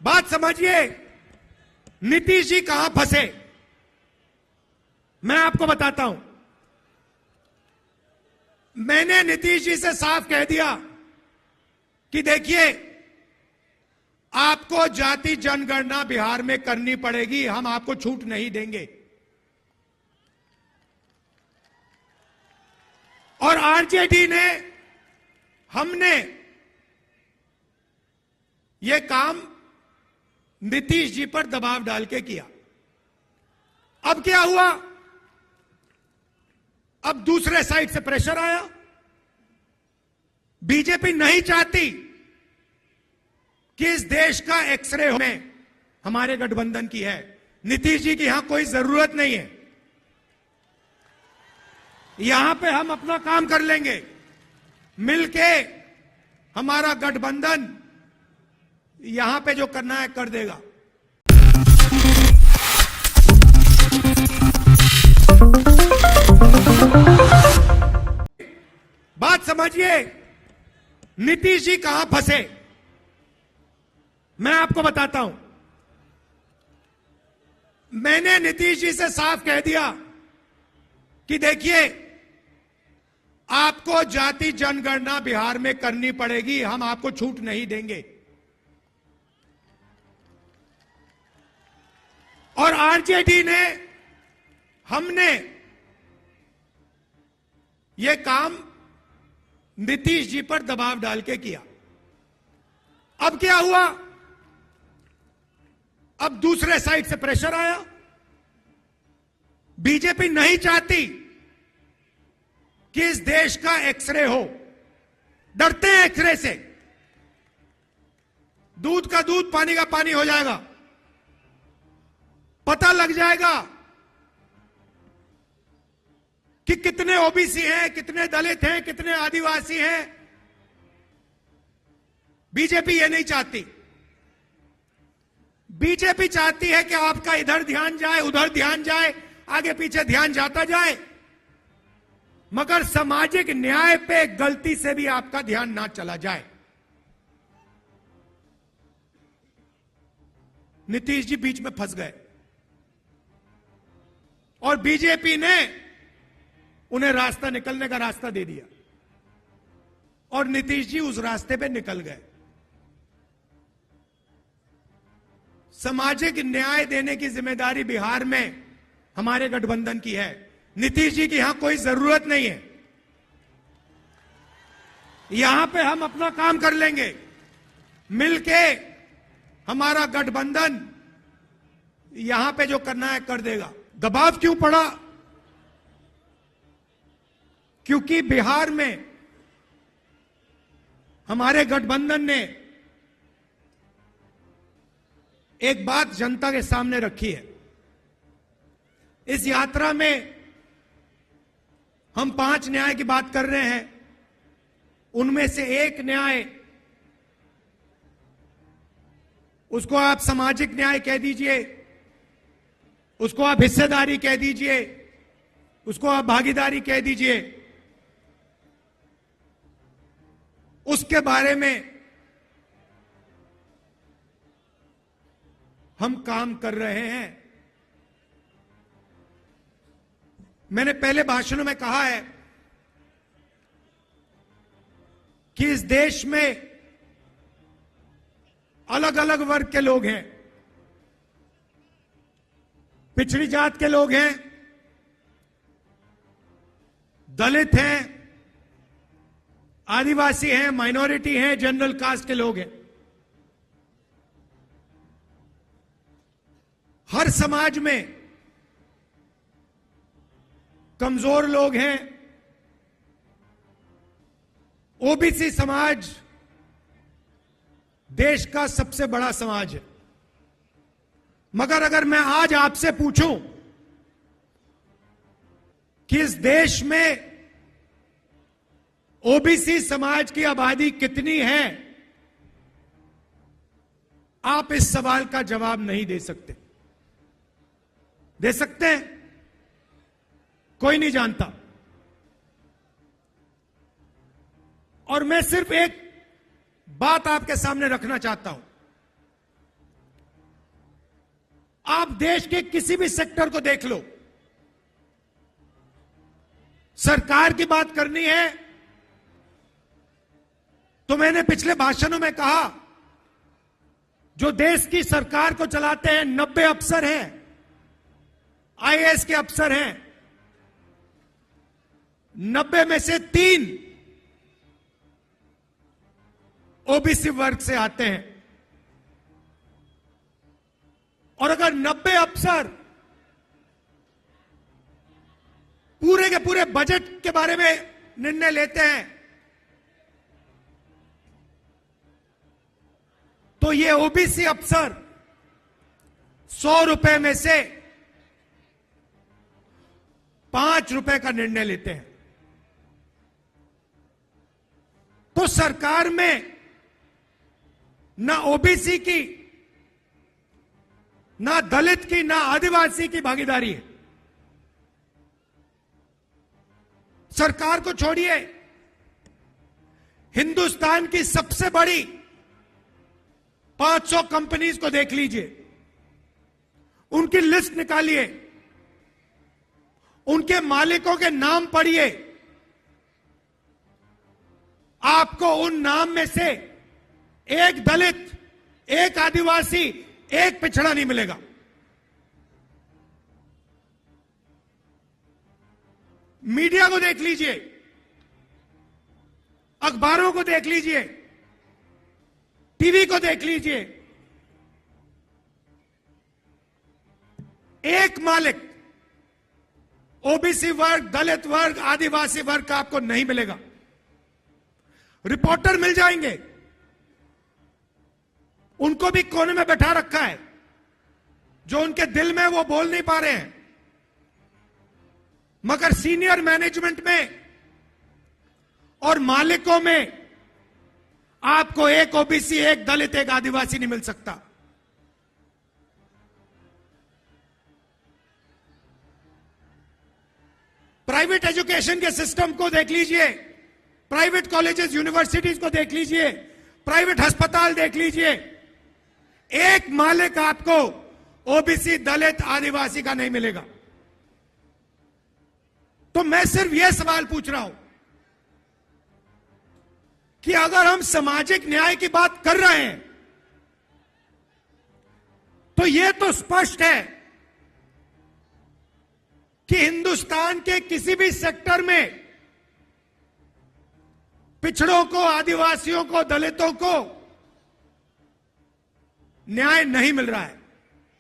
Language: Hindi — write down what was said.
बात समझिए, नीतीश जी कहां फंसे, मैं आपको बताता हूं। मैंने नीतीश जी से साफ कह दिया कि देखिए, आपको जाति जनगणना बिहार में करनी पड़ेगी, हम आपको छूट नहीं देंगे। और आरजेडी ने, हमने यह काम नीतीश जी पर दबाव डाल के किया। अब क्या हुआ? अब दूसरे साइड से प्रेशर आया। बीजेपी नहीं चाहती कि इस देश का एक्सरे में हमारे गठबंधन की है। नीतीश जी की यहां कोई जरूरत नहीं है, यहां पे हम अपना काम कर लेंगे मिलके। हमारा गठबंधन यहां पे जो करना है कर देगा। बात समझिए, नीतीश जी कहां फंसे, मैं आपको बताता हूं। मैंने नीतीश जी से साफ कह दिया कि देखिए, आपको जाति जनगणना बिहार में करनी पड़ेगी, हम आपको छूट नहीं देंगे। और आरजेडी ने, हमने यह काम नीतीश जी पर दबाव डाल के किया। अब क्या हुआ? अब दूसरे साइड से प्रेशर आया। बीजेपी नहीं चाहती कि इस देश का एक्सरे हो, डरते हैं एक्सरे से। दूध का दूध, पानी का पानी हो जाएगा, पता लग जाएगा कि कितने ओबीसी हैं, कितने दलित हैं, कितने आदिवासी हैं। बीजेपी ये नहीं चाहती। बीजेपी चाहती है कि आपका इधर ध्यान जाए, उधर ध्यान जाए, आगे पीछे ध्यान जाता जाए, मगर सामाजिक न्याय पे गलती से भी आपका ध्यान ना चला जाए। नीतीश जी बीच में फंस गए और बीजेपी ने उन्हें रास्ता, निकलने का रास्ता दे दिया और नीतीश जी उस रास्ते पे निकल गए। सामाजिक न्याय देने की जिम्मेदारी बिहार में हमारे गठबंधन की है। नीतीश जी की यहां कोई जरूरत नहीं है, यहां पे हम अपना काम कर लेंगे मिलके। हमारा गठबंधन यहां पे जो करना है कर देगा। दबाव क्यों पड़ा? क्योंकि बिहार में हमारे गठबंधन ने एक बात जनता के सामने रखी है। इस यात्रा में हम 5 न्याय की बात कर रहे हैं, उनमें से एक न्याय, उसको आप सामाजिक न्याय कह दीजिए, उसको आप हिस्सेदारी कह दीजिए, उसको आप भागीदारी कह दीजिए, उसके बारे में हम काम कर रहे हैं। मैंने पहले भाषणों में कहा है कि इस देश में अलग अलग वर्ग के लोग हैं। पिछड़ी जात के लोग हैं, दलित हैं, आदिवासी हैं, माइनॉरिटी हैं, जनरल कास्ट के लोग हैं। हर समाज में कमजोर लोग हैं। ओबीसी समाज देश का सबसे बड़ा समाज है, मगर अगर मैं आज आपसे पूछूं कि इस देश में ओबीसी समाज की आबादी कितनी है, आप इस सवाल का जवाब नहीं दे सकते। दे सकते हैं? कोई नहीं जानता। और मैं सिर्फ एक बात आपके सामने रखना चाहता हूं आप देश के किसी भी सेक्टर को देख लो, सरकार की बात करनी है तो मैंने पिछले भाषणों में कहा, जो देश की सरकार को चलाते हैं 90 अफसर हैं, आईएएस के अफसर हैं, 90 में से 3 ओबीसी वर्ग से आते हैं। और अगर 90 अफसर पूरे के पूरे बजट के बारे में निर्णय लेते हैं तो ये ओबीसी अफसर 100 रुपए में से 5 रुपए का निर्णय लेते हैं। तो सरकार में ना ओबीसी की, ना दलित की, ना आदिवासी की भागीदारी है। सरकार को छोड़िए, हिंदुस्तान की सबसे बड़ी 500 कंपनीज को देख लीजिए, उनकी लिस्ट निकालिए, उनके मालिकों के नाम पढ़िए, आपको उन नाम में से एक दलित, एक आदिवासी, एक पिछड़ा नहीं मिलेगा। मीडिया को देख लीजिए, अखबारों को देख लीजिए, टीवी को देख लीजिए, एक मालिक ओबीसी वर्ग, दलित वर्ग, आदिवासी वर्ग का आपको नहीं मिलेगा। रिपोर्टर मिल जाएंगे, उनको भी कोने में बैठा रखा है, जो उनके दिल में वो बोल नहीं पा रहे हैं। मगर सीनियर मैनेजमेंट में और मालिकों में आपको एक ओबीसी, एक दलित, एक आदिवासी नहीं मिल सकता। प्राइवेट एजुकेशन के सिस्टम को देख लीजिए, प्राइवेट कॉलेजेस, यूनिवर्सिटीज को देख लीजिए, प्राइवेट अस्पताल देख लीजिए, एक मालिक आपको ओबीसी, दलित, आदिवासी का नहीं मिलेगा। तो मैं सिर्फ यह सवाल पूछ रहा हूं कि अगर हम सामाजिक न्याय की बात कर रहे हैं तो यह तो स्पष्ट है कि हिंदुस्तान के किसी भी सेक्टर में पिछड़ों को, आदिवासियों को, दलितों को न्याय नहीं मिल रहा है।